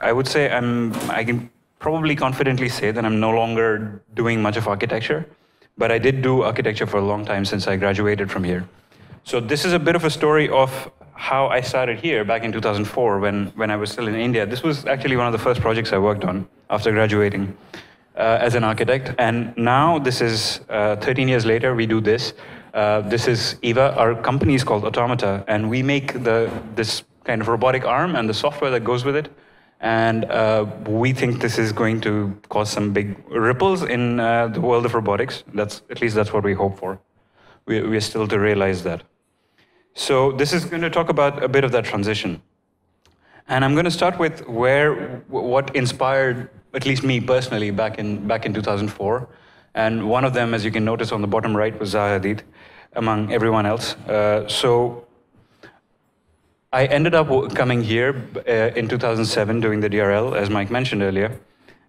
I would say I can probably confidently say that I'm no longer doing much of architecture, but I did do architecture for a long time since I graduated from here. So this is a bit of a story of how I started here back in 2004 when I was still in India. This was actually one of the first projects I worked on after graduating as an architect. And now this is 13 years later, we do this. This is EVA. Our company is called Automata, and we make this kind of robotic arm and the software that goes with it. And we think this is going to cause some big ripples in the world of robotics. At least that's what we hope for. We're still to realize that. So this is going to talk about a bit of that transition. And I'm going to start with what inspired, at least me personally, back in 2004. And one of them, as you can notice on the bottom right, was ZHA Hadid, among everyone else. So I ended up coming here in 2007 doing the DRL, as Mike mentioned earlier.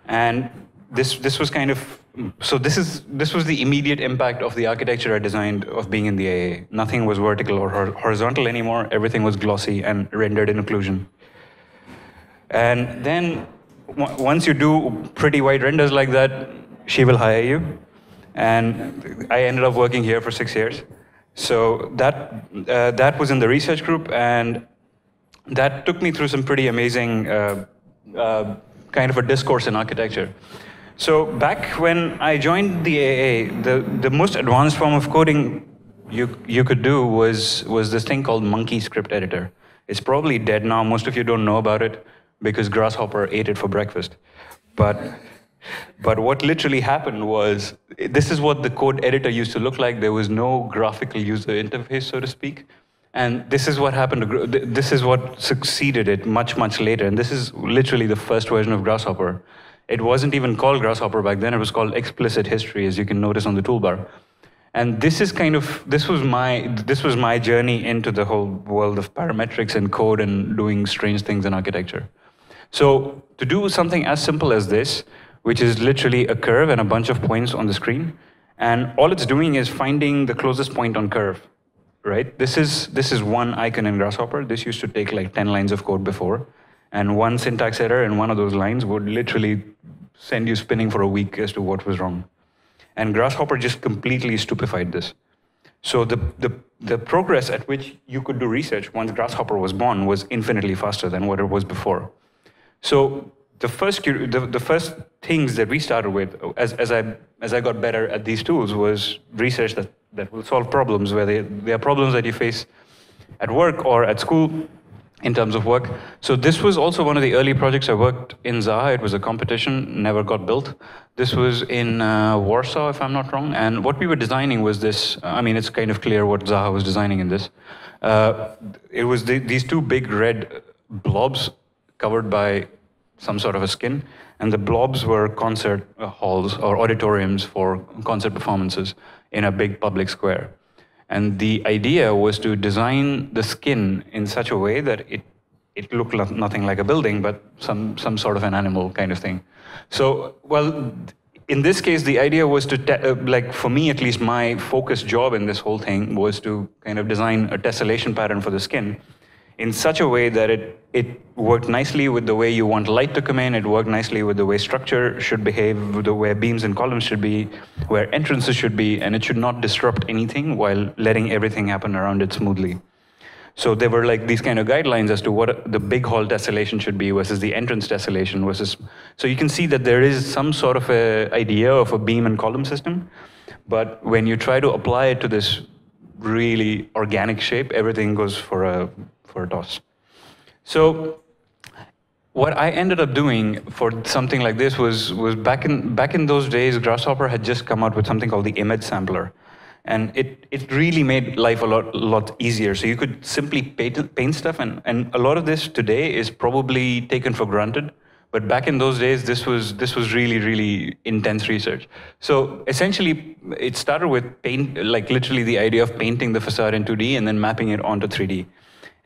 And this was kind of, so this was the immediate impact of the architecture I designed of being in the AA. Nothing was vertical or horizontal anymore. Everything was glossy and rendered in occlusion. And then once you do pretty wide renders like that, she will hire you. And I ended up working here for 6 years. So that was in the research group, and that took me through some pretty amazing kind of a discourse in architecture. So back when I joined the AA, the most advanced form of coding you could do was this thing called Monkey Script Editor. It's probably dead now. Most of you don't know about it because Grasshopper ate it for breakfast. But what literally happened was, this is what the code editor used to look like. There was no graphical user interface, so to speak. And this is what happened to, this is what succeeded it much, much later. And this is literally the first version of Grasshopper. It wasn't even called Grasshopper back then. It was called Explicit History, as you can notice on the toolbar. And this is kind of, this was my journey into the whole world of parametrics and code and doing strange things in architecture. So to do something as simple as this, which is literally a curve and a bunch of points on the screen, and all it's doing is finding the closest point on curve, right? This is one icon in Grasshopper. This used to take like 10 lines of code before, and one syntax error in one of those lines would literally send you spinning for a week as to what was wrong. And Grasshopper just completely stupefied this. So the progress at which you could do research once Grasshopper was born was infinitely faster than what it was before. So the first things that we started with, as I got better at these tools, was research that will solve problems where there are problems that you face at work or at school in terms of work. So this was also one of the early projects I worked in ZHA. It was a competition, never got built. This was in Warsaw, if I'm not wrong. And what we were designing was this. I mean, it's kind of clear what ZHA was designing in this. It was these two big red blobs covered by some sort of a skin, and the blobs were concert halls or auditoriums for concert performances in a big public square. And the idea was to design the skin in such a way that it looked nothing like a building, but some sort of an animal kind of thing. So, well, in this case, the idea was to, like for me at least, my focus job in this whole thing was to kind of design a tessellation pattern for the skin in such a way that it worked nicely with the way you want light to come in, it worked nicely with the way structure should behave, with the way beams and columns should be, where entrances should be, and it should not disrupt anything while letting everything happen around it smoothly. So there were like these kind of guidelines as to what the big hall tessellation should be versus the entrance tessellation versus, so you can see that there is some sort of a idea of a beam and column system, but when you try to apply it to this really organic shape, everything goes for a toss. So what I ended up doing for something like this was back in those days, Grasshopper had just come out with something called the image sampler. And it really made life a lot easier. So you could simply paint stuff, and a lot of this today is probably taken for granted. But back in those days, this was really, really intense research. So essentially, it started with like literally the idea of painting the facade in 2D and then mapping it onto 3D.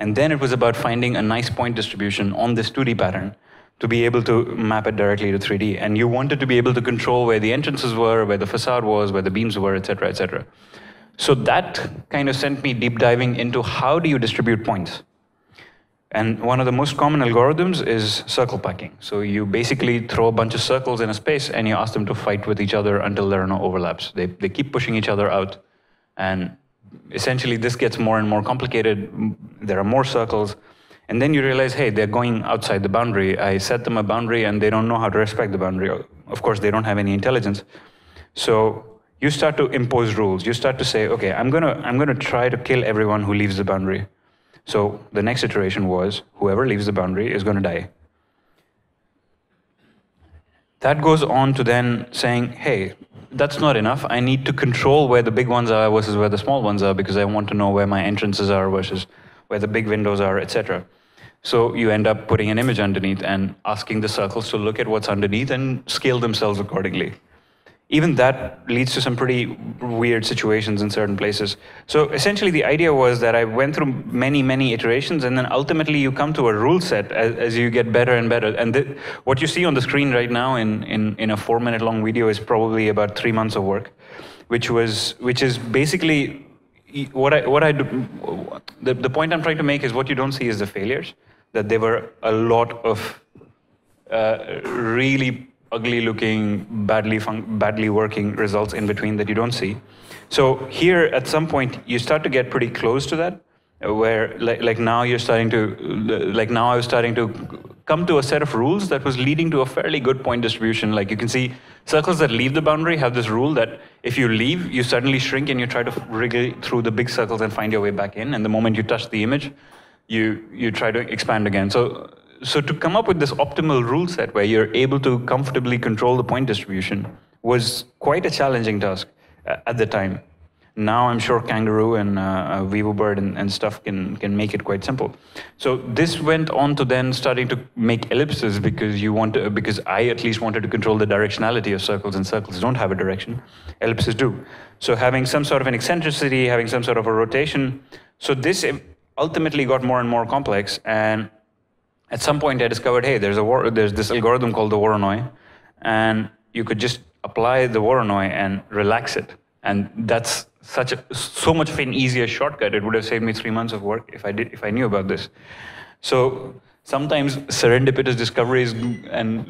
And then it was about finding a nice point distribution on this 2D pattern to be able to map it directly to 3D. And you wanted to be able to control where the entrances were, where the facade was, where the beams were, et cetera, et cetera. So that kind of sent me deep diving into how do you distribute points. And one of the most common algorithms is circle packing. So you basically throw a bunch of circles in a space and you ask them to fight with each other until there are no overlaps. They keep pushing each other out. And essentially this gets more and more complicated. There are more circles. And then you realize, hey, they're going outside the boundary. I set them a boundary and they don't know how to respect the boundary. Of course, they don't have any intelligence. So you start to impose rules. You start to say, okay, I'm gonna try to kill everyone who leaves the boundary. So the next iteration was, whoever leaves the boundary is going to die. That goes on to then saying, hey, that's not enough. I need to control where the big ones are versus where the small ones are, because I want to know where my entrances are versus where the big windows are, etc. So you end up putting an image underneath and asking the circles to look at what's underneath and scale themselves accordingly. Even that leads to some pretty weird situations in certain places. So essentially the idea was that I went through many, many iterations, and then ultimately you come to a rule set as you get better and better. And what you see on the screen right now in a 4-minute long video is probably about 3 months of work, which is basically what I do. The point I'm trying to make is what you don't see is the failures, that there were a lot of really ugly looking, badly working results in between that you don't see. So here, at some point, you start to get pretty close to that, where like now you're starting to, like now I was starting to come to a set of rules that was leading to a fairly good point distribution. Like you can see circles that leave the boundary have this rule that if you leave, you suddenly shrink and you try to wriggle through the big circles and find your way back in. And the moment you touch the image, you try to expand again. So to come up with this optimal rule set where you're able to comfortably control the point distribution was quite a challenging task at the time. Now I'm sure Kangaroo and VivoBird and stuff can make it quite simple. So this went on to then starting to make ellipses because I at least wanted to control the directionality of circles, and circles don't have a direction. Ellipses do. So having some sort of an eccentricity, having some sort of a rotation. So this ultimately got more and more complex, and at some point I discovered, hey, there's this algorithm called the Voronoi, and you could just apply the Voronoi and relax it. And that's so much of an easier shortcut. It would have saved me 3 months of work if I knew about this. So sometimes serendipitous discoveries and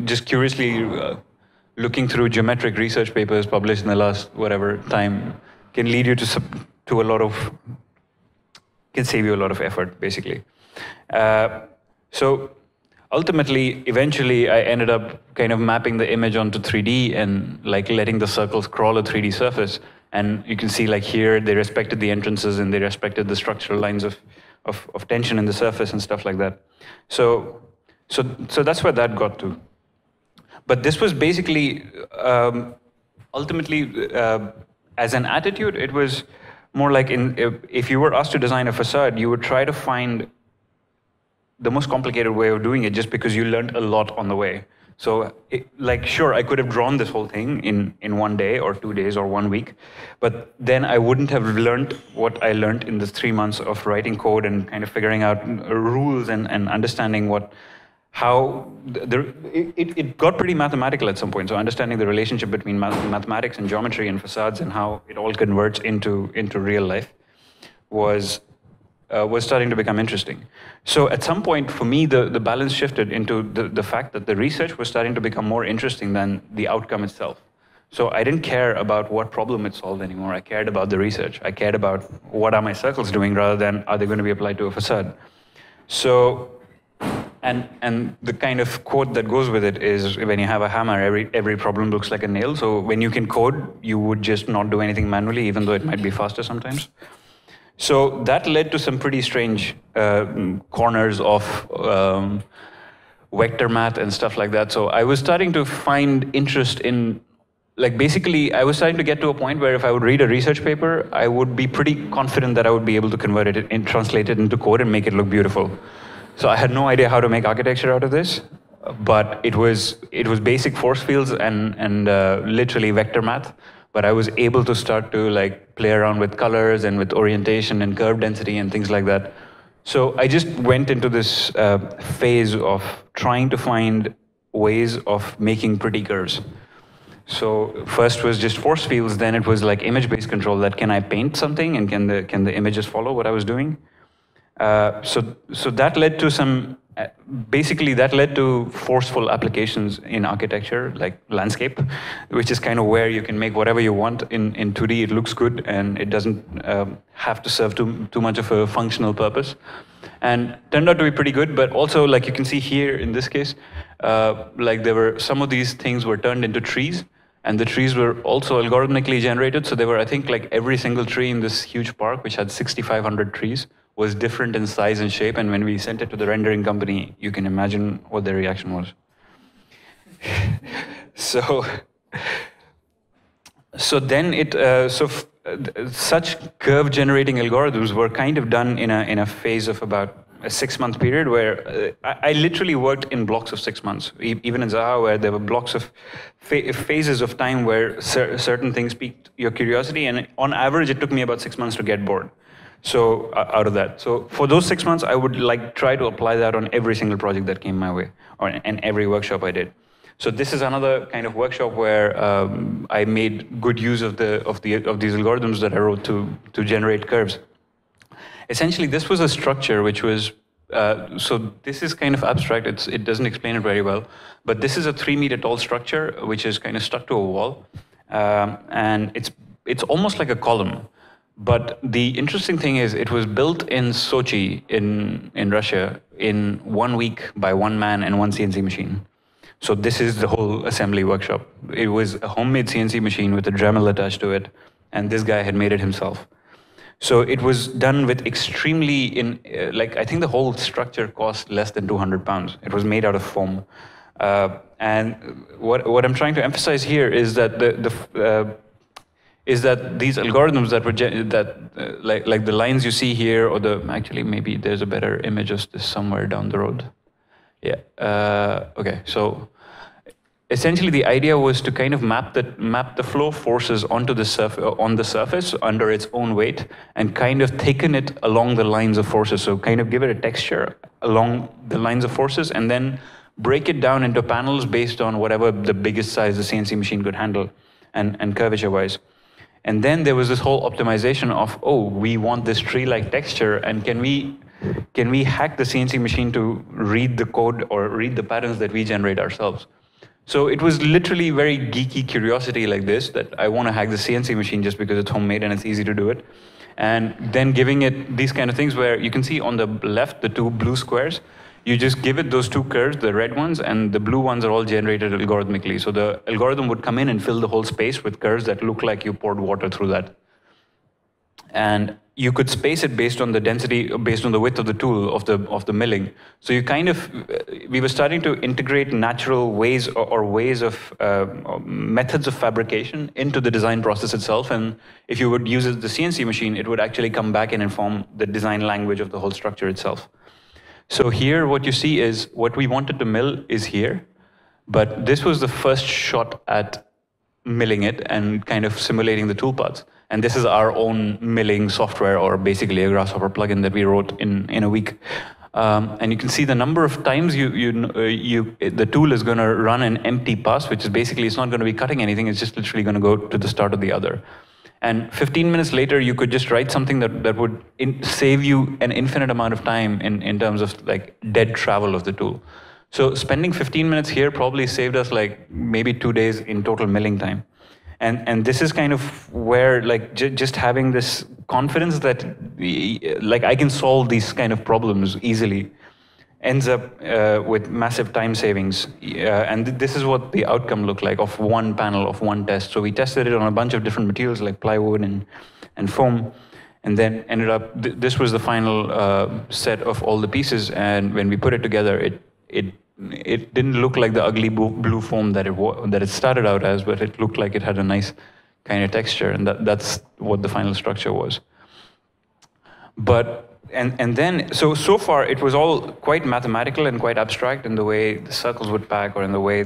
just curiously looking through geometric research papers published in the last whatever time can lead you can save you a lot of effort, basically. So ultimately, eventually, I ended up kind of mapping the image onto 3D and like letting the circles crawl a 3D surface. And you can see like here, they respected the entrances and they respected the structural lines of tension in the surface and stuff like that. So that's where that got to. But this was basically, ultimately, as an attitude, it was more like if you were asked to design a facade, you would try to find the most complicated way of doing it just because you learned a lot on the way. So sure, I could have drawn this whole thing in 1 day or 2 days or 1 week, but then I wouldn't have learned what I learned in the 3 months of writing code and kind of figuring out rules and understanding it got pretty mathematical at some point. So understanding the relationship between mathematics and geometry and facades and how it all converts into real life was starting to become interesting. So at some point, for me, the balance shifted into the fact that the research was starting to become more interesting than the outcome itself. So I didn't care about what problem it solved anymore. I cared about the research. I cared about what are my circles doing rather than are they going to be applied to a facade. So, and the kind of quote that goes with it is when you have a hammer, every problem looks like a nail. So when you can code, you would just not do anything manually, even though it might be faster sometimes. So that led to some pretty strange corners of vector math and stuff like that. So I was starting to find interest in, basically, I was starting to get to a point where if I would read a research paper, I would be pretty confident that I would be able to convert it and translate it into code and make it look beautiful. So I had no idea how to make architecture out of this, but it was basic force fields and literally vector math. But I was able to start to play around with colors and with orientation and curve density and things like that. So I just went into this phase of trying to find ways of making pretty curves. So first was just force fields, then it was like image-based control, that can I paint something and can the images follow what I was doing? So that led to some, basically that led to forceful applications in architecture, like landscape, which is kind of where you can make whatever you want in 2D. It looks good and it doesn't have to serve too much of a functional purpose. And turned out to be pretty good, but also like you can see here in this case, like there were, some of these things were turned into trees, and the trees were also algorithmically generated. So they were, I think, like every single tree in this huge park, which had 6,500 trees, was different in size and shape. And when we sent it to the rendering company, you can imagine what their reaction was. So then it, such curve generating algorithms were kind of done in a phase of about a 6-month period where I literally worked in blocks of 6 months, even in ZHA, where there were blocks of phases of time where certain things piqued your curiosity, and on average it took me about 6 months to get bored. So out of that, so for those 6 months, I would like try to apply that on every single project that came my way, and every workshop I did. So this is another kind of workshop where I made good use of these algorithms that I wrote to generate curves. Essentially, this was a structure which was, so this is kind of abstract, it doesn't explain it very well, but this is a 3-meter tall structure which is kind of stuck to a wall, and it's almost like a column. But the interesting thing is it was built in Sochi in Russia in 1 week by one man and one CNC machine. So this is the whole assembly workshop. It was a homemade CNC machine with a Dremel attached to it, and this guy had made it himself. So it was done with extremely, like I think the whole structure cost less than 200 pounds. It was made out of foam. And what I'm trying to emphasize here is that these algorithms that were like the lines you see here, or actually maybe there's a better image of this somewhere down the road. Yeah. Okay. So essentially, the idea was to kind of map the flow forces onto the surface under its own weight, and kind of thicken it along the lines of forces. So kind of give it a texture along the lines of forces, and then break it down into panels based on whatever the biggest size the CNC machine could handle, and curvature-wise. And then there was this whole optimization of, oh, we want this tree-like texture, and can we hack the CNC machine to read the code or read the patterns that we generate ourselves? So it was literally very geeky curiosity like this, that I want to hack the CNC machine just because it's homemade and it's easy to do it. And then giving it these kind of things where you can see on the left, the 2 blue squares, you just give it those 2 curves, the red ones, and the blue ones are all generated algorithmically. So the algorithm would come in and fill the whole space with curves that look like you poured water through that. And you could space it based on the density, based on the width of the tool, of the milling. So you kind of, we were starting to integrate natural ways or ways of methods of fabrication into the design process itself. And if you would use the CNC machine, it would actually come back and inform the design language of the whole structure itself. So here, what you see is what we wanted to mill is here, but this was the first shot at milling it and kind of simulating the tool parts. And this is our own milling software, or basically a Grasshopper plugin that we wrote in a week. And you can see the number of times the tool is going to run an empty pass, which is basically, it's not going to be cutting anything, it's just literally going to go to the start of the other. And 15 minutes later, you could just write something that would save you an infinite amount of time in terms of like dead travel of the tool. So spending 15 minutes here probably saved us like maybe 2 days in total milling time. And this is kind of where like just having this confidence that like I can solve these kind of problems easily ends up with massive time savings. And this is what the outcome looked like of one panel, of one test. So we tested it on a bunch of different materials like plywood and foam, and then ended up, this was the final set of all the pieces. And when we put it together, it didn't look like the ugly blue foam that it started out as, but it looked like it had a nice kind of texture, and that's what the final structure was. But and then so far it was all quite mathematical and quite abstract in the way the circles would pack, or in the way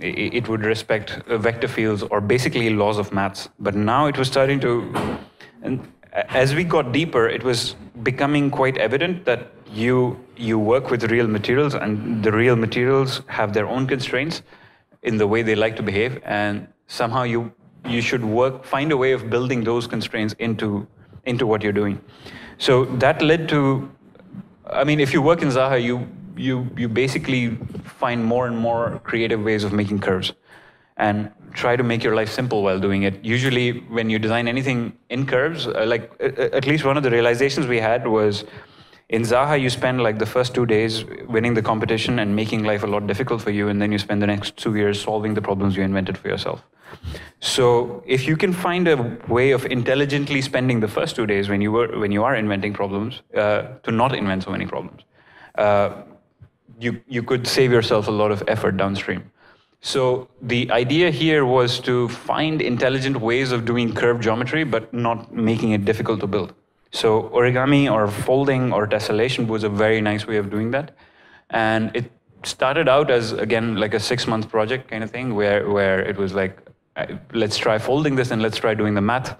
it would respect vector fields, or basically laws of maths. But now it was starting to, and as we got deeper, it was becoming quite evident that you work with real materials, and the real materials have their own constraints in the way they like to behave, and somehow you should find a way of building those constraints into what you're doing. So that led to, I mean, if you work in ZHA, you basically find more and more creative ways of making curves and try to make your life simple while doing it. Usually when you design anything in curves, at least one of the realizations we had was in ZHA, you spend like the first 2 days winning the competition and making life a lot difficult for you, and then you spend the next 2 years solving the problems you invented for yourself. So if you can find a way of intelligently spending the first 2 days when you are inventing problems to not invent so many problems, you could save yourself a lot of effort downstream. So the idea here was to find intelligent ways of doing curved geometry, but not making it difficult to build. So origami or folding or tessellation was a very nice way of doing that. And it started out as, again, like a 6-month project kind of thing, where it was like, let's try folding this and let's try doing the math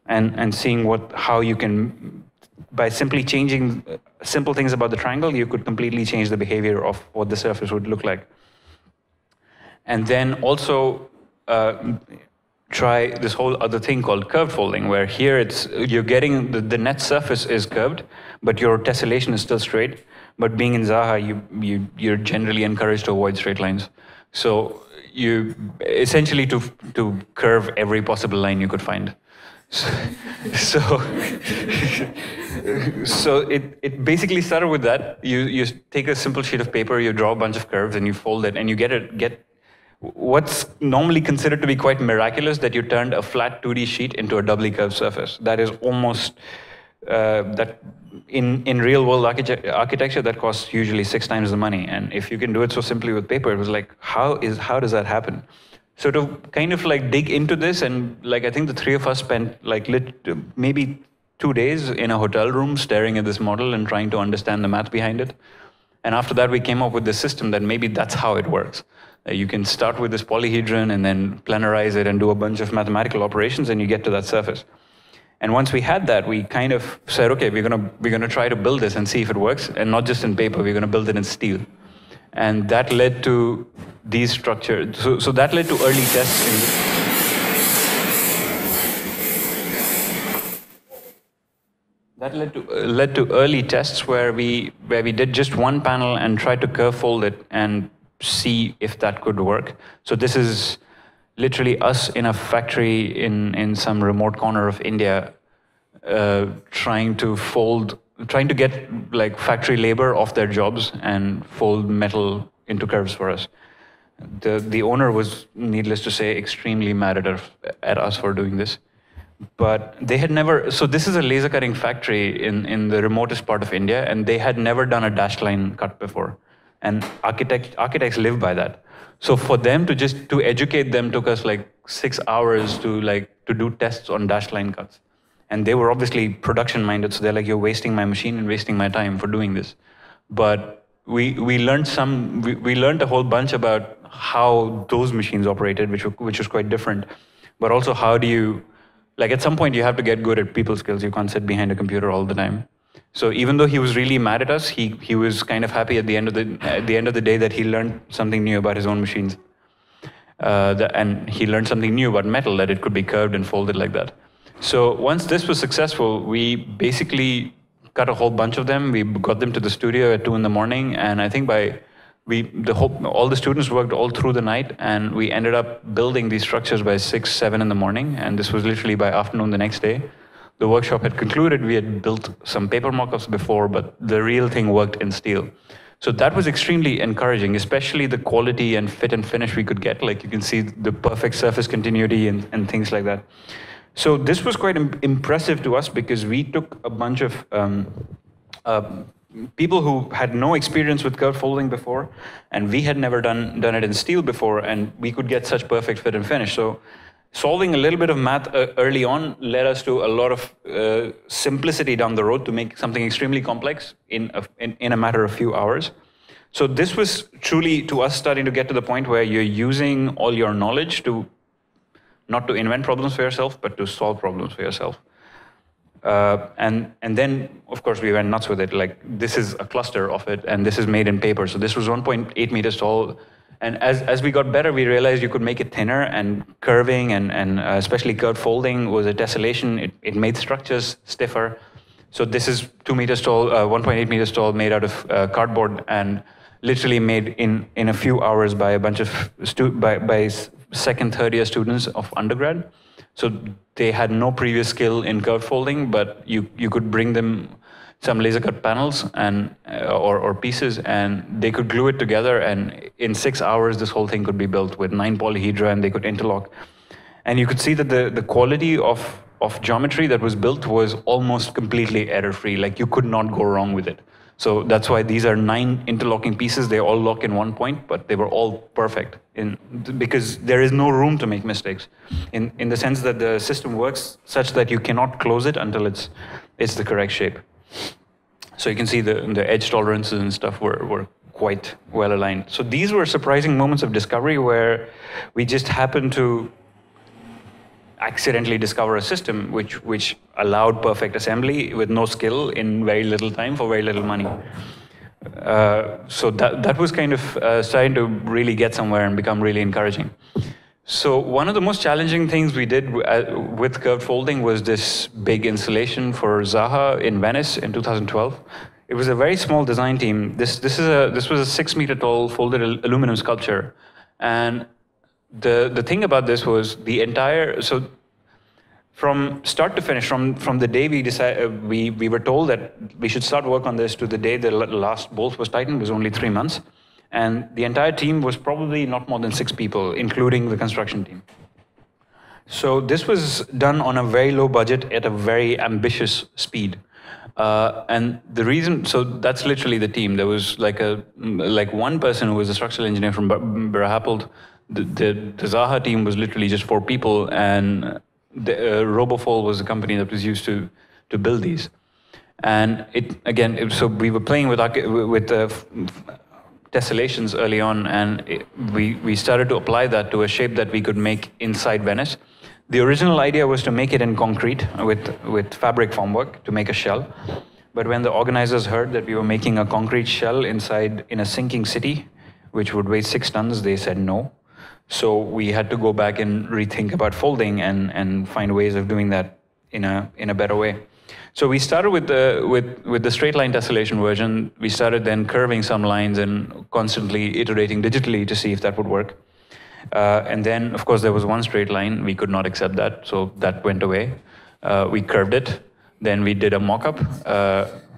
and seeing how you can, by simply changing simple things about the triangle, you could completely change the behavior of what the surface would look like. And then also try this whole other thing called curved folding, where here you're getting the net surface is curved, but your tessellation is still straight. But being in ZHA, you're generally encouraged to avoid straight lines. So you essentially to curve every possible line you could find. So it basically started with that. You take a simple sheet of paper, you draw a bunch of curves, and you fold it, and you get what's normally considered to be quite miraculous, that you turned a flat 2D sheet into a doubly curved surface. That is almost, that in real world architecture, that costs usually 6 times the money. And if you can do it so simply with paper, it was like, how does that happen? So to kind of like dig into this, and like I think the 3 of us spent like maybe 2 days in a hotel room staring at this model and trying to understand the math behind it. And after that, we came up with this system that maybe that's how it works. You can start with this polyhedron and then planarize it and do a bunch of mathematical operations, and you get to that surface. And once we had that, we kind of said, okay, we're gonna try to build this and see if it works, and not just in paper, we're gonna build it in steel. And that led to these structures. So that led to early tests That led to early tests where we did just one panel and tried to curve fold it and see if that could work. So this is literally us in a factory in some remote corner of India, trying to get like factory labor off their jobs and fold metal into curves for us. The owner was, needless to say, extremely mad at us for doing this. But they had never, so this is a laser cutting factory in the remotest part of India, and they had never done a dashed line cut before. And architects live by that. So for them to educate them took us like 6 hours to do tests on dashed line cuts. And they were obviously production minded, so they're like, you're wasting my machine and wasting my time for doing this. But we learned a whole bunch about how those machines operated, which was quite different. But also, how do you, like at some point you have to get good at people skills. You can't sit behind a computer all the time. So even though he was really mad at us, he was kind of happy at the end of the day that he learned something new about his own machines. And he learned something new about metal, that it could be curved and folded like that. So once this was successful, we basically cut a whole bunch of them. We got them to the studio at 2 in the morning, and I think all the students worked all through the night, and we ended up building these structures by 6, 7 in the morning, and this was literally by afternoon the next day. The workshop had concluded. We had built some paper mock-ups before, but the real thing worked in steel. So that was extremely encouraging, especially the quality and fit and finish we could get. Like you can see the perfect surface continuity and things like that. So this was quite impressive to us, because we took a bunch of people who had no experience with curved folding before, and we had never done it in steel before, and we could get such perfect fit and finish. So solving a little bit of math early on led us to a lot of simplicity down the road to make something extremely complex in a matter of few hours. So this was truly, to us, starting to get to the point where you're using all your knowledge to not to invent problems for yourself, but to solve problems for yourself. And then, of course, we went nuts with it. Like, this is a cluster of it, and this is made in paper. So this was 1.8 meters tall. And as we got better, we realized you could make it thinner, and curving and especially curved folding was a tessellation. It made structures stiffer. So this is 2 meters tall, 1.8 meters tall, made out of cardboard, and literally made in a few hours by a bunch of by second, third year students of undergrad. So they had no previous skill in curve folding, but you could bring them some laser cut panels and or pieces, and they could glue it together, and in 6 hours this whole thing could be built with 9 polyhedra, and they could interlock. And you could see that the quality of geometry that was built was almost completely error-free. Like, you could not go wrong with it. So that's why these are 9 interlocking pieces. They all lock in one point, but they were all perfect because there is no room to make mistakes in the sense that the system works such that you cannot close it until it's the correct shape. So you can see the edge tolerances and stuff were quite well aligned. So these were surprising moments of discovery where we just happened to accidentally discover a system which allowed perfect assembly with no skill in very little time for very little money. So that was kind of starting to really get somewhere and become really encouraging. So one of the most challenging things we did with curved folding was this big installation for ZHA in Venice in 2012. It was a very small design team. This was a 6 meter tall folded aluminum sculpture, and the thing about this was the entire, so from start to finish, from the day we decided, we were told that we should start work on this to the day the last bolt was tightened was only 3 months. And the entire team was probably not more than 6 people, including the construction team. So this was done on a very low budget at a very ambitious speed. And the reason, so that's literally the team. There was like one person who was a structural engineer from Berhappold. The ZHA team was literally just 4 people, and the RoboFold was the company that was used to build these. And so we were playing with tessellations early on, and we started to apply that to a shape that we could make inside Venice. The original idea was to make it in concrete with fabric formwork to make a shell. But when the organizers heard that we were making a concrete shell inside in a sinking city, which would weigh 6 tons, they said no. So we had to go back and rethink about folding and find ways of doing that in a better way. So we started with the straight line tessellation version. We started then curving some lines and constantly iterating digitally to see if that would work. And then, of course, there was one straight line. We could not accept that, so that went away. We curved it. Then we did a mock-up.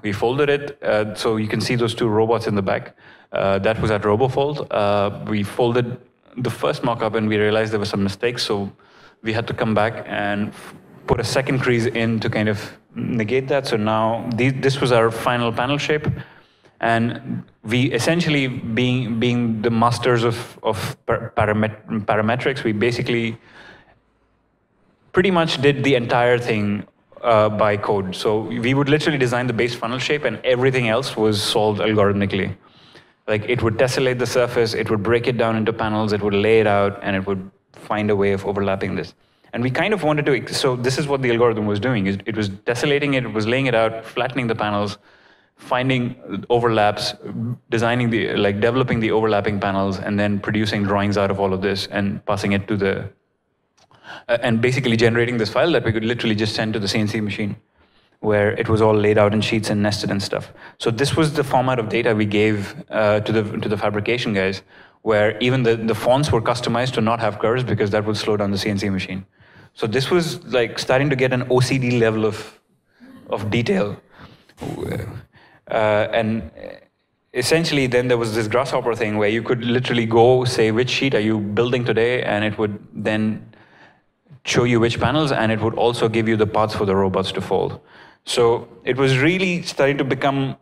We folded it. So you can see those 2 robots in the back. That was at RoboFold. We folded the first mock-up, and we realized there were some mistakes. So we had to come back and put a second crease in to kind of negate that. So now this was our final panel shape, and we essentially, being the masters of parametrics, we basically pretty much did the entire thing by code. So we would literally design the base funnel shape, and everything else was solved algorithmically. Like, it would tessellate the surface, it would break it down into panels, it would lay it out, and it would find a way of overlapping this. And we kind of wanted to, so this is what the algorithm was doing. It was tessellating it, it was laying it out, flattening the panels, finding overlaps, designing developing the overlapping panels, and then producing drawings out of all of this and passing it to and basically generating this file that we could literally just send to the CNC machine, where it was all laid out in sheets and nested and stuff. So this was the format of data we gave to the fabrication guys, where even the fonts were customized to not have curves because that would slow down the CNC machine. So this was like starting to get an OCD level of detail. And essentially then there was this grasshopper thing where you could literally go say, which sheet are you building today? And it would then show you which panels, and it would also give you the parts for the robots to fold. So it was really starting to become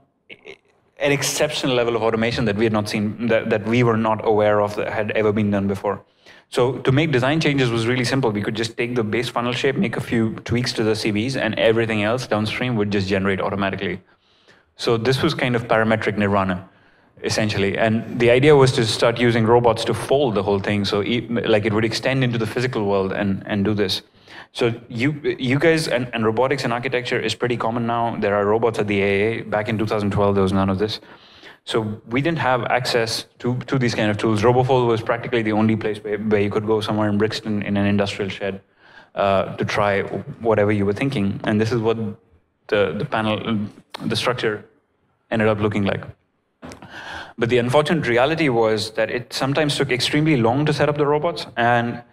an exceptional level of automation that we had not seen, that we were not aware of that had ever been done before. So to make design changes was really simple. We could just take the base funnel shape, make a few tweaks to the CVs, and everything else downstream would just generate automatically. So this was kind of parametric nirvana, essentially. And the idea was to start using robots to fold the whole thing, so like it would extend into the physical world and do this. So you guys, and robotics and architecture is pretty common now. There are robots at the AAA. Back in 2012, there was none of this. So we didn't have access to these kind of tools. RoboFold was practically the only place where you could go somewhere in Brixton in an industrial shed to try whatever you were thinking. And this is what the panel, the structure ended up looking like. But the unfortunate reality was that it sometimes took extremely long to set up the robots, and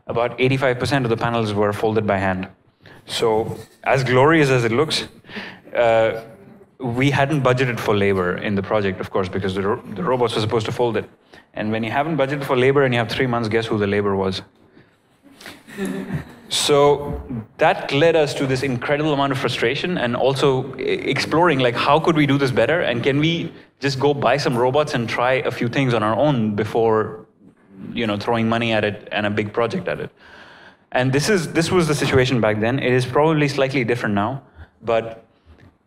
about 85% of the panels were folded by hand. So as glorious as it looks, we hadn't budgeted for labor in the project, of course, because the robots were supposed to fold it. And when you haven't budgeted for labor and you have 3 months, guess who the labor was? So that led us to this incredible amount of frustration, and also exploring, like, how could we do this better, and can we just go buy some robots and try a few things on our own before, throwing money at it and a big project at it. And this was the situation back then. It is probably slightly different now, but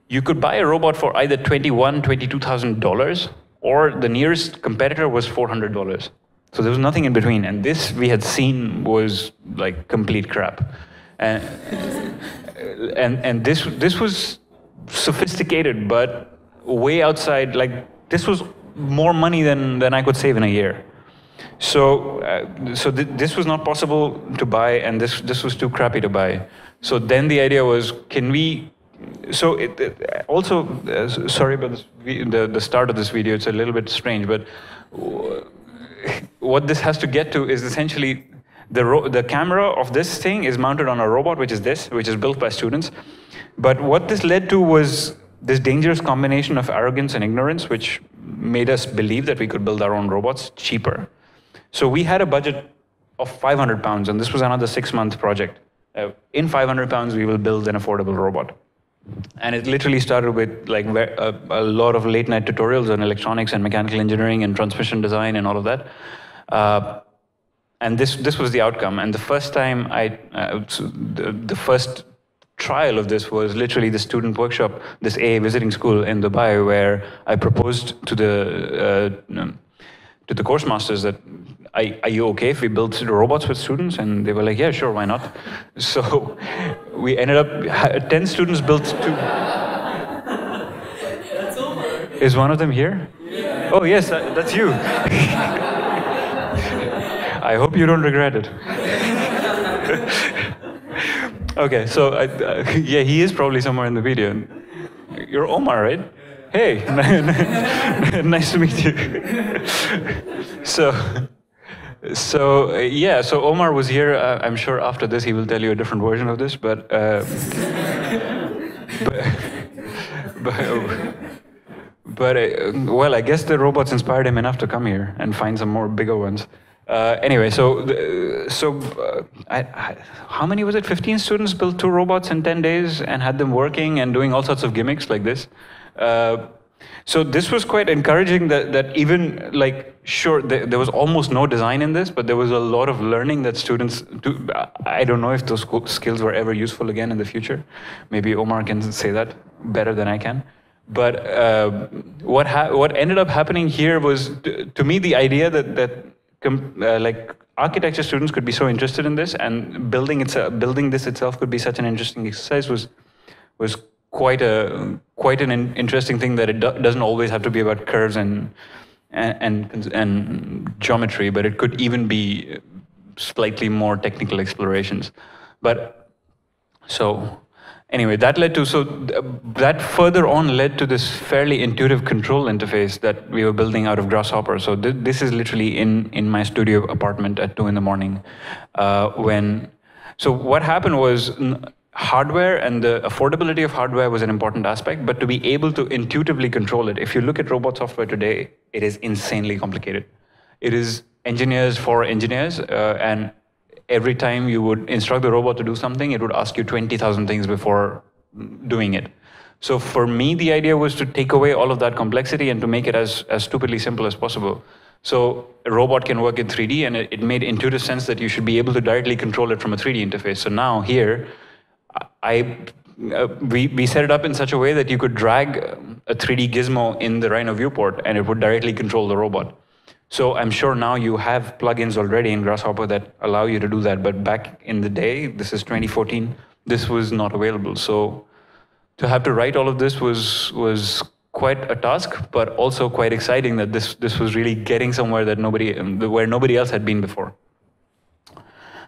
you could buy a robot for either $21,000, $22,000, or the nearest competitor was $400. So there was nothing in between, and this we had seen was like complete crap. And this was sophisticated, but way outside, like, this was more money than I could save in a year. So this was not possible to buy, and this was too crappy to buy. So then the idea was, can we, so also, sorry about the start of this video, it's a little bit strange, but what this has to get to is essentially the camera of this thing is mounted on a robot, which is built by students. But what this led to was this dangerous combination of arrogance and ignorance, which made us believe that we could build our own robots cheaper. So we had a budget of £500, and this was another 6-month project. In £500, we will build an affordable robot. And it literally started with like a lot of late-night tutorials on electronics and mechanical engineering and transmission design and all of that. And this was the outcome. And the first time the first trial of this was literally the student workshop, this AA visiting school in Dubai, where I proposed to the course masters that, are you okay if we build robots with students? And they were like, yeah, sure, why not? So we ended up, 10 students built 2. That's Omar. Is one of them here? Yeah. Oh, yes, that's you. I hope you don't regret it. Okay, so yeah, he is probably somewhere in the video. You're Omar, right? Hey, nice to meet you. So Omar was here. I'm sure after this he will tell you a different version of this, but well, I guess the robots inspired him enough to come here and find some more bigger ones. Anyway, how many was it? 15 students built 2 robots in 10 days and had them working and doing all sorts of gimmicks like this. So this was quite encouraging that even, like, sure, there was almost no design in this, but there was a lot of learning that students do. I don't know if those skills were ever useful again in the future. Maybe Omar can say that better than I can. But what ended up happening here was, to me, the idea that like architecture students could be so interested in this, and building this itself could be such an interesting exercise was quite an interesting thing, that it doesn't always have to be about curves and geometry, but it could even be slightly more technical explorations. But so anyway, that further on led to this fairly intuitive control interface that we were building out of Grasshopper. So this is literally in my studio apartment at 2 in the morning. So what happened was, hardware and the affordability of hardware was an important aspect, but to be able to intuitively control it. If you look at robot software today, it is insanely complicated. It is engineers for engineers, and every time you would instruct the robot to do something, it would ask you 20,000 things before doing it. So for me, the idea was to take away all of that complexity and to make it as stupidly simple as possible. So a robot can work in 3D, and it made intuitive sense that you should be able to directly control it from a 3D interface. So now here, we set it up in such a way that you could drag a 3D gizmo in the Rhino viewport, and it would directly control the robot. So I'm sure now you have plugins already in Grasshopper that allow you to do that, but back in the day, this is 2014, this was not available. So to have to write all of this was quite a task, but also quite exciting that this was really getting somewhere that where nobody else had been before.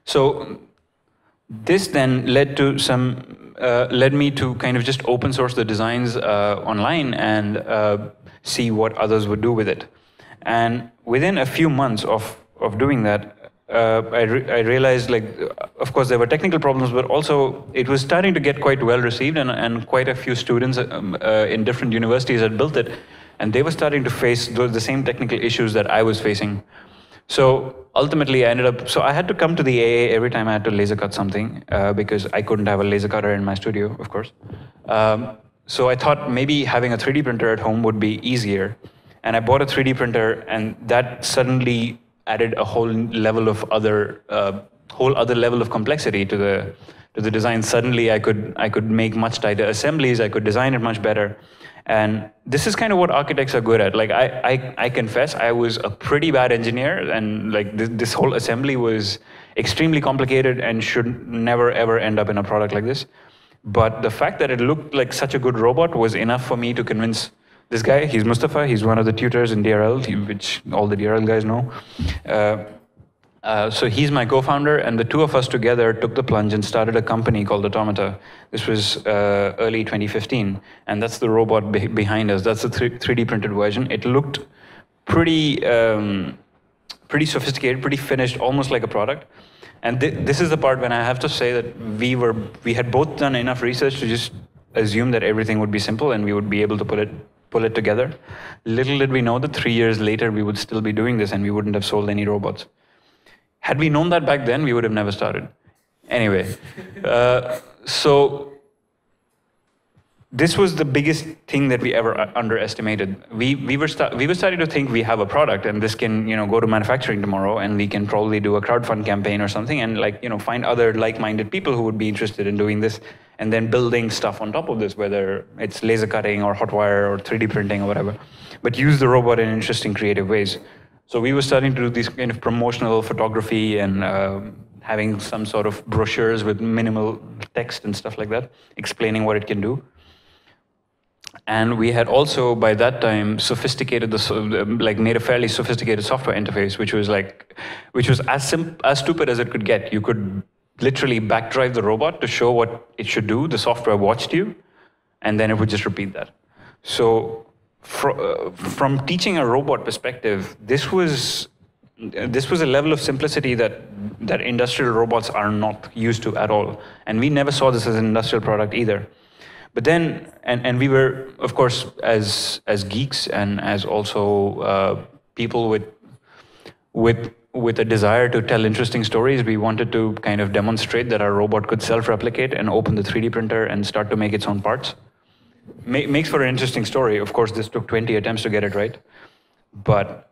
So This then led me to kind of just open source the designs online and see what others would do with it. And within a few months of doing that, I realized, like, of course, there were technical problems, but also it was starting to get quite well received, and quite a few students in different universities had built it, and they were starting to face the same technical issues that I was facing. So ultimately, I had to come to the AA every time I had to laser cut something because I couldn't have a laser cutter in my studio, of course. So I thought maybe having a 3D printer at home would be easier. And I bought a 3D printer, and that suddenly added a whole other level of complexity to the design. Suddenly, I could make much tighter assemblies. I could design it much better. And this is kind of what architects are good at. Like I confess, I was a pretty bad engineer, and like this whole assembly was extremely complicated and should never ever end up in a product like this. But the fact that it looked like such a good robot was enough for me to convince this guy. He's Mostafa. He's one of the tutors in DRL, which all the DRL guys know. So he's my co-founder, and the two of us together took the plunge and started a company called Automata. This was early 2015, and that's the robot behind us. That's the 3D printed version. It looked pretty sophisticated, pretty finished, almost like a product. And this is the part when I have to say that we had both done enough research to just assume that everything would be simple and we would be able to pull it together. Little did we know that 3 years later we would still be doing this and we wouldn't have sold any robots. Had we known that back then, we would have never started. Anyway, so this was the biggest thing that we ever underestimated. We were starting to think we have a product and this can go to manufacturing tomorrow, and we can probably do a crowdfund campaign or something, and find other like-minded people who would be interested in doing this, and then building stuff on top of this, whether it's laser cutting or hot wire or 3D printing or whatever, but use the robot in interesting, creative ways. So we were starting to do these kind of promotional photography and having some sort of brochures with minimal text and stuff like that, explaining what it can do. And we had also, by that time, made a fairly sophisticated software interface, which was as stupid as it could get. You could literally backdrive the robot to show what it should do. The software watched you, and then it would just repeat that. So from teaching a robot perspective, this was a level of simplicity that industrial robots are not used to at all. And we never saw this as an industrial product either. But then, and we were, of course, as geeks and as also people with a desire to tell interesting stories, we wanted to kind of demonstrate that our robot could self-replicate and open the 3D printer and start to make its own parts. Makes for an interesting story. Of course, this took 20 attempts to get it right, but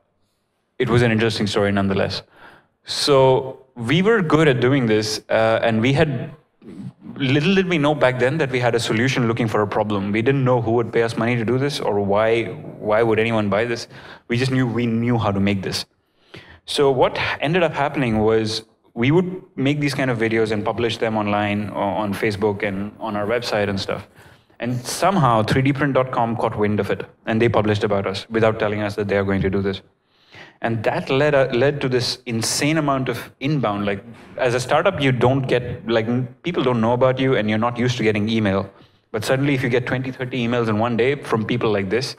it was an interesting story nonetheless. So we were good at doing this, and we had, little did we know back then that we had a solution looking for a problem. We didn't know who would pay us money to do this, or why would anyone buy this. We just knew how to make this. So what ended up happening was we would make these kind of videos and publish them online on Facebook and on our website and stuff. And somehow 3dprint.com caught wind of it, and they published about us without telling us that they are going to do this. And that led to this insane amount of inbound. Like, as a startup, you don't get, people don't know about you, and you're not used to getting email. But suddenly, if you get 20, 30 emails in one day from people like this,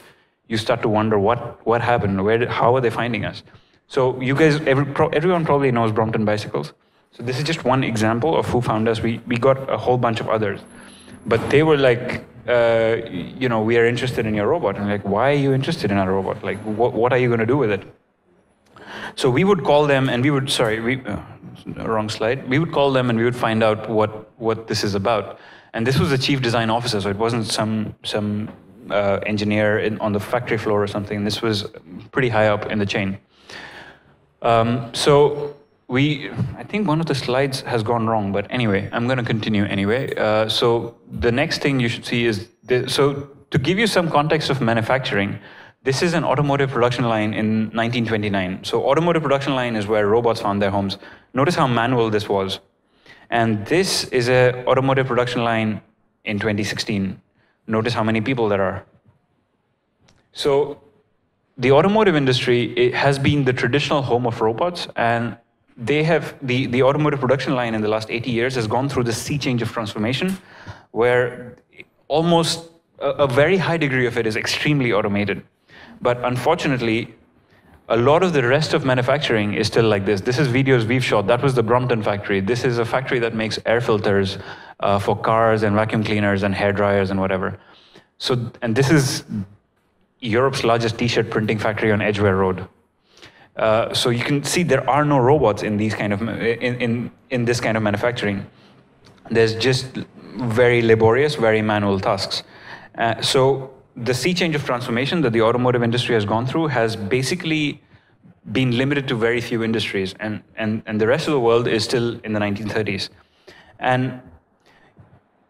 you start to wonder what happened, how are they finding us? So you guys, everyone probably knows Brompton Bicycles. So this is just one example of who found us. We got a whole bunch of others. But they were like, we are interested in your robot. And like, why are you interested in our robot? Like, what are you going to do with it? So we would call them, and wrong slide. We would call them, and we would find out what this is about. And this was the chief design officer, so it wasn't some engineer on the factory floor or something. This was pretty high up in the chain. So I think one of the slides has gone wrong, but anyway, I'm going to continue anyway. So the next thing you should see is, so to give you some context of manufacturing, this is an automotive production line in 1929. So automotive production line is where robots found their homes. Notice how manual this was. And this is an automotive production line in 2016. Notice how many people there are. So the automotive industry, it has been the traditional home of robots, and the automotive production line in the last 80 years has gone through this sea change of transformation, where almost a very high degree of it is extremely automated. But unfortunately, a lot of the rest of manufacturing is still like this. This is videos we've shot. That was the Brompton factory. This is a factory that makes air filters for cars and vacuum cleaners and hair dryers and whatever. So, and this is Europe's largest t-shirt printing factory on Edgware Road. So you can see there are no robots in these kind of in this kind of manufacturing. There's just very laborious, very manual tasks. So the sea change of transformation that the automotive industry has gone through has basically been limited to very few industries, and the rest of the world is still in the 1930s. And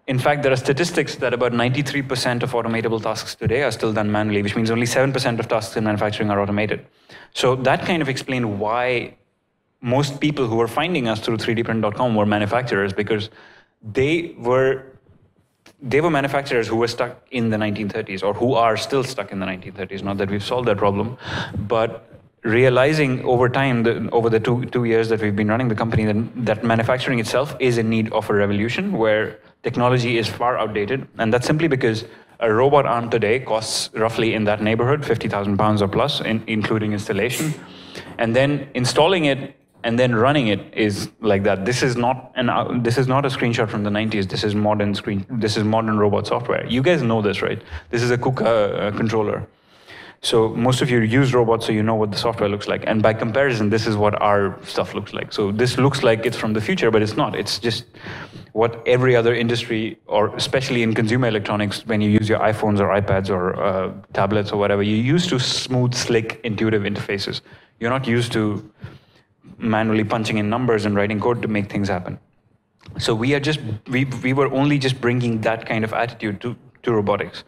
in fact, there are statistics that about 93% of automatable tasks today are still done manually, which means only 7% of tasks in manufacturing are automated. So that kind of explained why most people who were finding us through 3dprint.com were manufacturers, because they were manufacturers who were stuck in the 1930s, or who are still stuck in the 1930s. Not that we've solved that problem, but realizing over time, over the two years that we've been running the company, that manufacturing itself is in need of a revolution, where technology is far outdated. And that's simply because a robot arm today costs roughly in that neighborhood, 50,000 pounds or plus, including installation. And then installing it and then running it is like that. This is not a screenshot from the 90s. This is modern robot software. You guys know this, right? This is a KUKA controller. So most of you use robots, so you know what the software looks like. And by comparison, this is what our stuff looks like. So this looks like it's from the future, but it's not. It's just what every other industry, or especially in consumer electronics, when you use your iPhones or iPads or tablets or whatever, you're used to smooth, slick, intuitive interfaces. You're not used to manually punching in numbers and writing code to make things happen. So we were only just bringing that kind of attitude to robotics.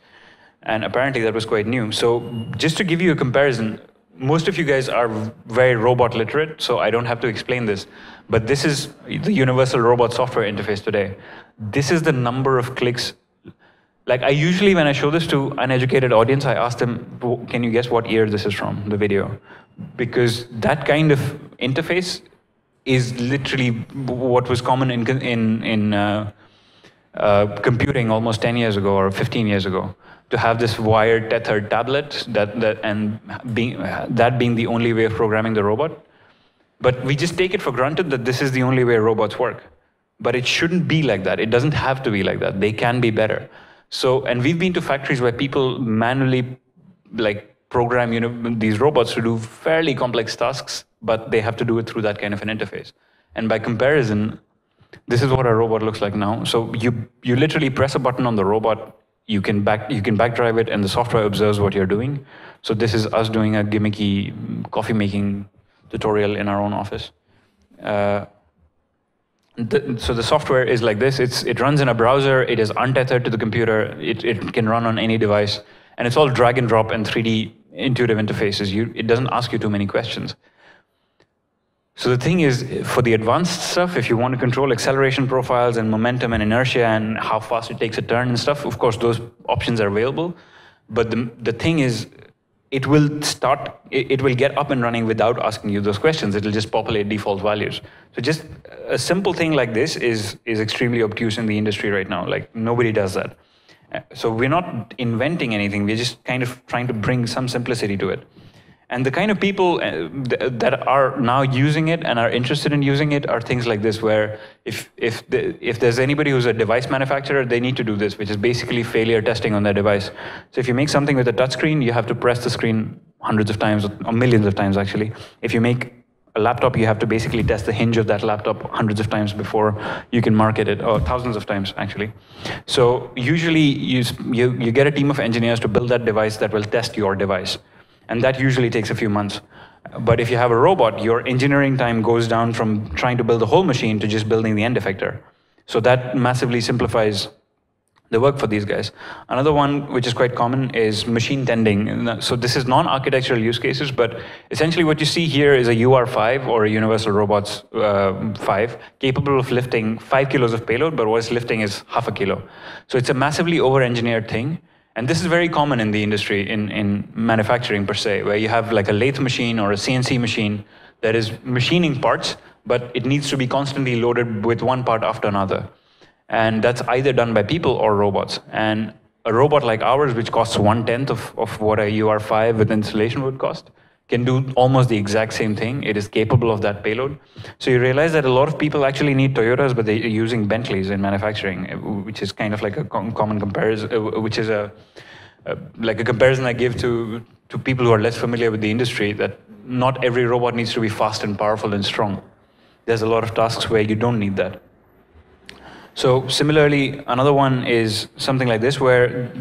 And apparently that was quite new. So just to give you a comparison, most of you guys are very robot literate, so I don't have to explain this. But this is the universal robot software interface today. This is the number of clicks. Like I usually, when I show this to an uneducated audience, I ask them, can you guess what year this is from, the video? Because that kind of interface is literally what was common in computing almost 10 years ago or 15 years ago. To have this wired tethered tablet, that being the only way of programming the robot. But we just take it for granted that this is the only way robots work. But it shouldn't be like that. It doesn't have to be like that. They can be better. So, and we've been to factories where people manually program these robots to do fairly complex tasks, but they have to do it through that kind of an interface. And by comparison, this is what our robot looks like now. So you literally press a button on the robot, you can backdrive it, and the software observes what you're doing. So this is us doing a gimmicky coffee making tutorial in our own office. So the software is like this. It runs in a browser. It is untethered to the computer. It can run on any device, and it's all drag and drop and 3D intuitive interfaces. It doesn't ask you too many questions. So the thing is, for the advanced stuff, if you want to control acceleration profiles and momentum and inertia and how fast it takes a turn and stuff, of course, those options are available. But the thing is, it will get up and running without asking you those questions. It'll just populate default values. So just a simple thing like this is extremely obtuse in the industry right now. Like, nobody does that. So we're not inventing anything. We're just kind of trying to bring some simplicity to it. And the kind of people that are now using it and are interested in using it are things like this, where if there's anybody who's a device manufacturer, they need to do this, which is basically failure testing on their device. So if you make something with a touchscreen, you have to press the screen hundreds of times, or millions of times actually. If you make a laptop, you have to basically test the hinge of that laptop hundreds of times before you can market it, or thousands of times actually. So usually you get a team of engineers to build that device that will test your device. And that usually takes a few months. But if you have a robot, your engineering time goes down from trying to build the whole machine to just building the end effector. So that massively simplifies the work for these guys. Another one, which is quite common, is machine tending. So this is non-architectural use cases, but essentially what you see here is a UR5 or a Universal Robots 5, capable of lifting 5 kilos of payload, but what it's lifting is half a kilo. So it's a massively over-engineered thing. And this is very common in the industry, in manufacturing per se, where you have like a lathe machine or a CNC machine that is machining parts, but it needs to be constantly loaded with one part after another. And that's either done by people or robots. And a robot like ours, which costs 1/10 of what a UR5 with installation would cost, can do almost the exact same thing. It is capable of that payload. So you realize that a lot of people actually need Toyotas, but they're using Bentleys in manufacturing, which is kind of like a common comparison, which is like a comparison I give to people who are less familiar with the industry, that not every robot needs to be fast and powerful and strong. There's a lot of tasks where you don't need that. So similarly, another one is something like this, where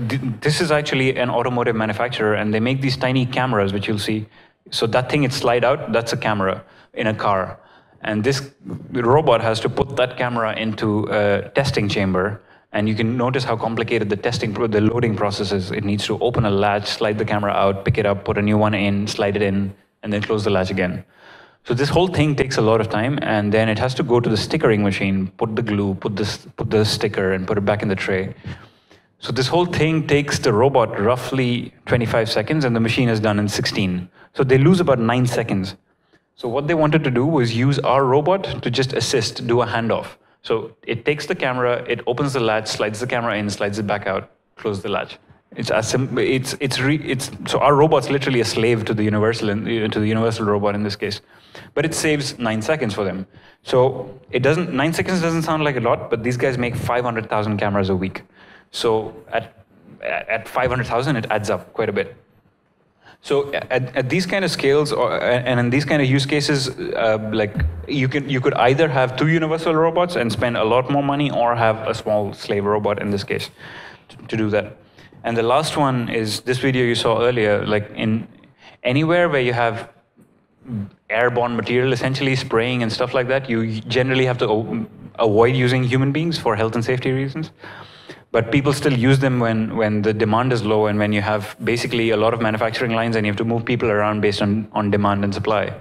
this is actually an automotive manufacturer, and they make these tiny cameras, which you'll see. So that thing it slide out, that's a camera in a car. And this robot has to put that camera into a testing chamber, and you can notice how complicated the loading process is. It needs to open a latch, slide the camera out, pick it up, put a new one in, slide it in, and then close the latch again. So this whole thing takes a lot of time, and then it has to go to the stickering machine, put the glue, put the sticker, and put it back in the tray. So this whole thing takes the robot roughly 25 seconds, and the machine is done in 16. So they lose about 9 seconds. So what they wanted to do was use our robot to just assist, do a handoff. So it takes the camera, it opens the latch, slides the camera in, slides it back out, closes the latch. It's as so our robot's literally a slave to the universal robot in this case, but it saves 9 seconds for them. So 9 seconds doesn't sound like a lot, but these guys make 500,000 cameras a week. So at 500,000, it adds up quite a bit. So at these kind of scales, and in these kind of use cases, like you could either have 2 universal robots and spend a lot more money, or have a small slave robot in this case to do that. And the last one is this video you saw earlier. Like in anywhere where you have airborne material essentially spraying and stuff like that, you generally have to avoid using human beings for health and safety reasons. But people still use them when the demand is low, and when you have basically a lot of manufacturing lines and you have to move people around based on demand and supply.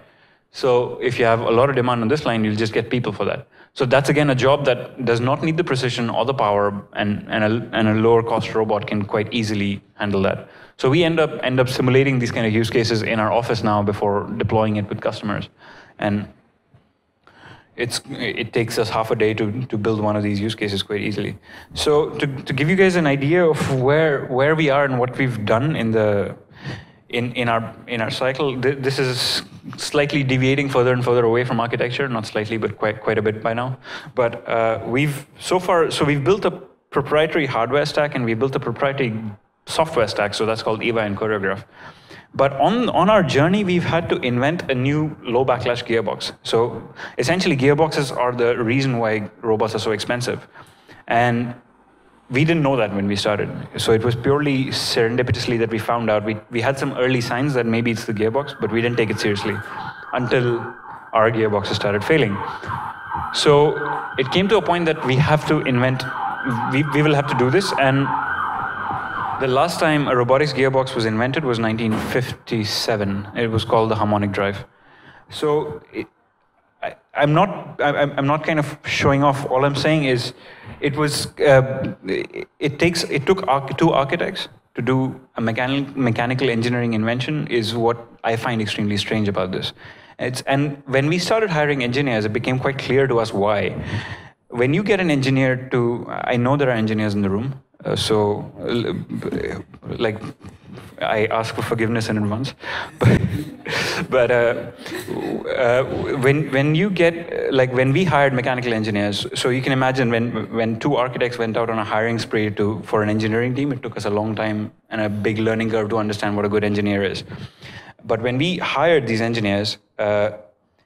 So if you have a lot of demand on this line, you'll just get people for that. So that's again a job that does not need the precision or the power, and a lower cost robot can quite easily handle that. So we end up simulating these kind of use cases in our office now before deploying it with customers. And it takes us half a day to build one of these use cases quite easily. So to give you guys an idea of where we are and what we've done in our cycle, this is slightly deviating further and further away from architecture, not slightly, but quite a bit by now. But we've built a proprietary hardware stack, and we built a proprietary software stack, so that's called EVA and Choreograph. But on our journey, we've had to invent a new low backlash gearbox. So essentially, gearboxes are the reason why robots are so expensive. And we didn't know that when we started. So it was purely serendipitously that we found out. We had some early signs that maybe it's the gearbox, but we didn't take it seriously until our gearboxes started failing. So it came to a point that we have to invent, we will have to do this. And the last time a robotics gearbox was invented was 1957. It was called the harmonic drive. So I'm not kind of showing off. All I'm saying is, it took 2 architects to do a mechanical engineering invention. Is what I find extremely strange about this. And when we started hiring engineers, it became quite clear to us why. When you get an engineer I know there are engineers in the room. So, like, I ask for forgiveness in advance. But when you get, like, when we hired mechanical engineers, so you can imagine when 2 architects went out on a hiring spree for an engineering team, it took us a long time and a big learning curve to understand what a good engineer is. But when we hired these engineers,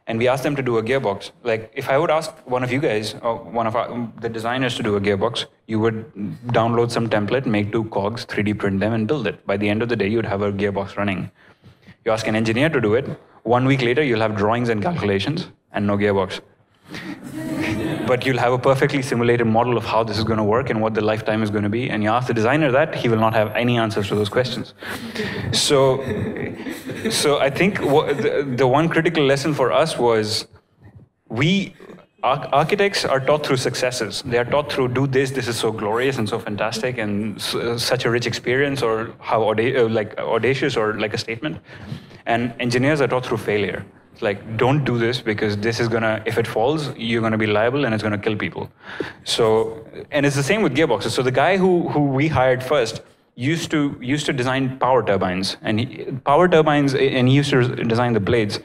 and we asked them to do a gearbox. Like, if I would ask one of you guys, or one of the designers to do a gearbox, you would download some template, make 2 cogs, 3D print them, and build it. By the end of the day, you'd have a gearbox running. You ask an engineer to do it, 1 week later, you'll have drawings and calculations, and no gearbox. But you'll have a perfectly simulated model of how this is going to work and what the lifetime is going to be. And you ask the designer that, he will not have any answers to those questions. So I think the one critical lesson for us was, architects are taught through successes. They are taught through, do this is so glorious and so fantastic and such a rich experience, or how audacious, or like a statement. And engineers are taught through failure. It's like, don't do this because this is gonna, if it falls, you're gonna be liable and it's gonna kill people. So, and it's the same with gearboxes. So the guy who we hired first used to design power turbines, and he used to design the blades.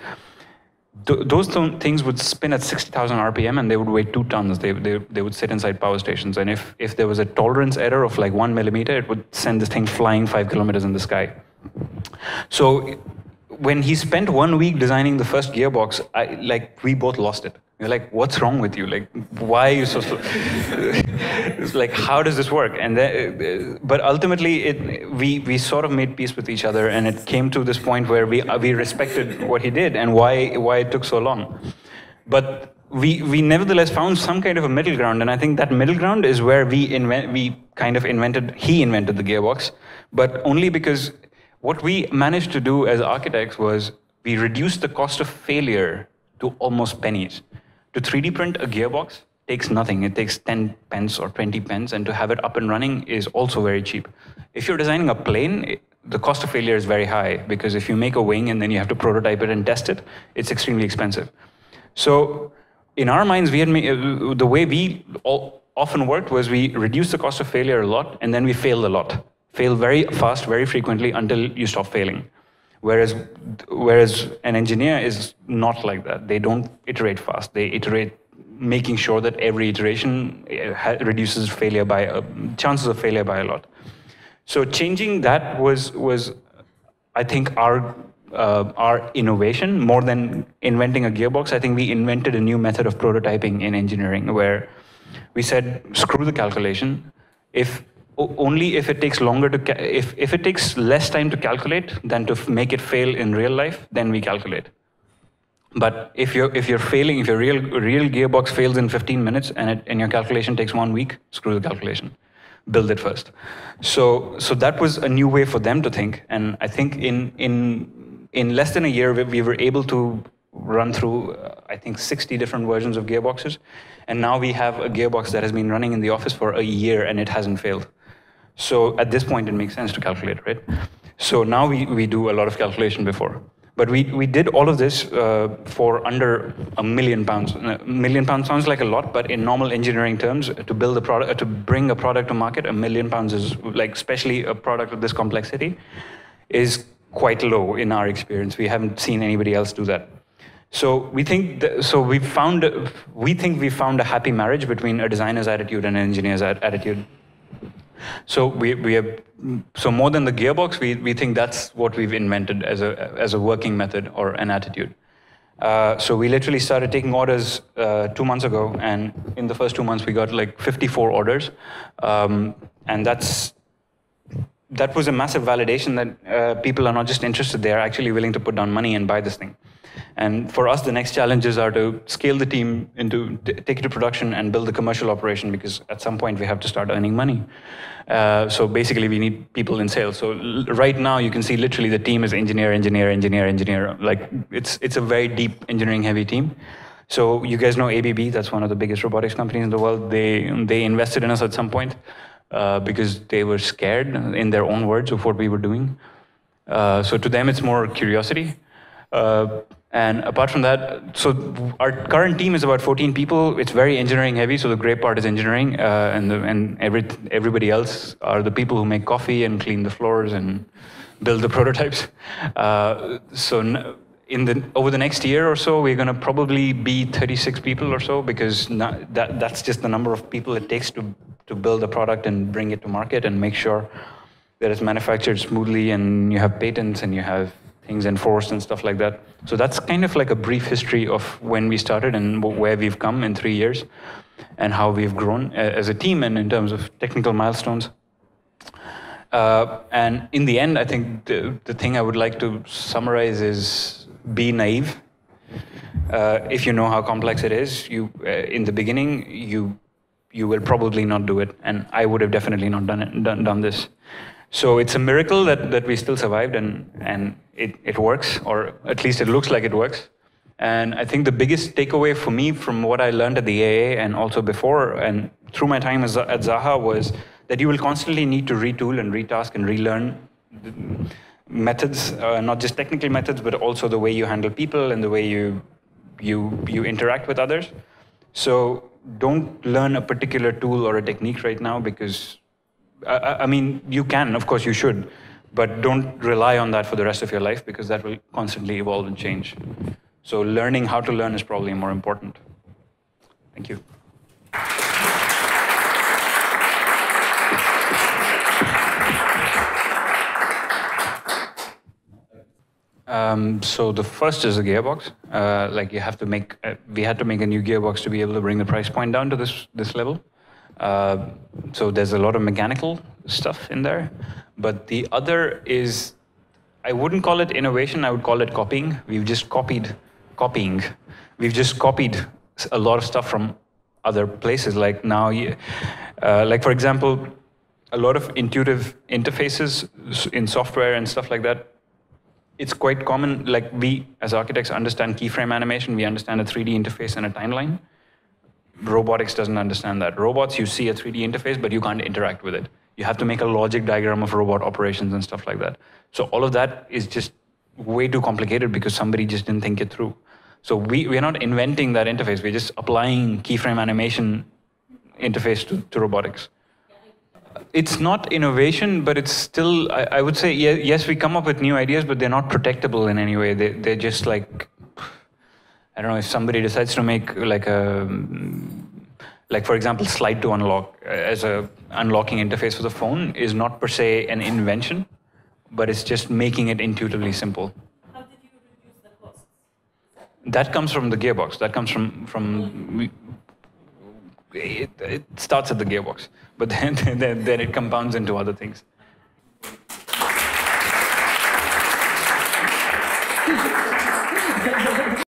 Those things would spin at 60,000 RPM and they would weigh 2 tons. They would sit inside power stations. And if there was a tolerance error of like 1 millimeter, it would send this thing flying 5 kilometers in the sky. So when he spent 1 week designing the first gearbox, we both lost it. We're like, what's wrong with you? Like, why are you so slow? It's like, how does this work? And then, but ultimately, we sort of made peace with each other, and it came to this point where we respected what he did and why it took so long. But we nevertheless found some kind of a middle ground, and I think that middle ground is where he invented the gearbox, but only because what we managed to do as architects was we reduced the cost of failure to almost pennies. To 3D print a gearbox takes nothing. It takes 10 pence or 20 pence, and to have it up and running is also very cheap. If you're designing a plane, the cost of failure is very high, because if you make a wing and then you have to prototype it and test it, it's extremely expensive. So in our minds, the way we often worked was we reduced the cost of failure a lot, and then we failed a lot. Fail very fast, very frequently, until you stop failing. Whereas an engineer is not like that. They don't iterate fast. They iterate, making sure that every iteration reduces chances of failure by a lot. So changing that was I think, our innovation more than inventing a gearbox. I think we invented a new method of prototyping in engineering, where we said, screw the calculation. Only if it takes if it takes less time to calculate than to make it fail in real life, then we calculate. But if your real gearbox fails in 15 minutes and your calculation takes 1 week, screw the calculation. Build it first. So that was a new way for them to think, and I think in less than a year we were able to run through I think 60 different versions of gearboxes, and now we have a gearbox that has been running in the office for a year and it hasn't failed. So at this point, it makes sense to calculate, right? So now we do a lot of calculation before. But we did all of this for under £1 million. £1 million sounds like a lot, but in normal engineering terms, to build a product, to bring a product to market, £1 million is, like, especially a product of this complexity, is quite low in our experience. We haven't seen anybody else do that. So we think we found a happy marriage between a designer's attitude and an engineer's attitude. So so more than the gearbox, we think that's what we've invented as a working method or an attitude. So we literally started taking orders 2 months ago, and in the first 2 months we got like 54 orders, and that was a massive validation that people are not just interested; they are actually willing to put down money and buy this thing. And for us, the next challenges are to scale the team take it to production and build the commercial operation, because at some point we have to start earning money. So basically we need people in sales. So right now you can see literally the team is engineer. Like it's a very deep engineering heavy team. So you guys know ABB, that's one of the biggest robotics companies in the world. They invested in us at some point because they were scared, in their own words, of what we were doing. So to them it's more curiosity. And apart from that, so our current team is about 14 people. It's very engineering heavy, so the great part is engineering, and everybody else are the people who make coffee and clean the floors and build the prototypes. Over the next year or so, we're going to probably be 36 people or so, because that's just the number of people it takes to build a product and bring it to market and make sure that it's manufactured smoothly and you have patents and you have things enforced and stuff like that. So that's kind of like a brief history of when we started and where we've come in 3 years and how we've grown as a team and in terms of technical milestones. And in the end, I think the thing I would like to summarize is be naive. If you know how complex it is, in the beginning, you will probably not do it. And I would have definitely not done this. So it's a miracle that we still survived and it works, or at least it looks like it works. And I think the biggest takeaway for me from what I learned at the AA and also before and through my time at ZHA was that you will constantly need to retool and retask and relearn methods, not just technical methods, but also the way you handle people and the way you interact with others. So don't learn a particular tool or a technique right now because, I mean, you can, of course you should, but don't rely on that for the rest of your life because that will constantly evolve and change. So learning how to learn is probably more important. Thank you. So the first is a gearbox. Like you have to make, we had to make a new gearbox to be able to bring the price point down to this level. So there's a lot of mechanical stuff in there. But the other is, I wouldn't call it innovation, I would call it copying. We've just copying. We've just copied a lot of stuff from other places. Like now, like for example, a lot of intuitive interfaces in software and stuff like that. It's quite common, like we as architects understand keyframe animation, we understand a 3D interface and a timeline. Robotics doesn't understand that. Robots, you see a 3D interface, but you can't interact with it. You have to make a logic diagram of robot operations and stuff like that. So all of that is just way too complicated because somebody just didn't think it through. So we're not inventing that interface, we're just applying keyframe animation interface to robotics. It's not innovation, but it's still, I would say, yes, we come up with new ideas, but they're not protectable in any way. They're just like, I don't know, if somebody decides to make like for example, slide to unlock as a unlocking interface for the phone is not per se an invention, but it's just making it intuitively simple. How did you reduce the costs? That comes from the gearbox. That comes from it starts at the gearbox, but then it compounds into other things.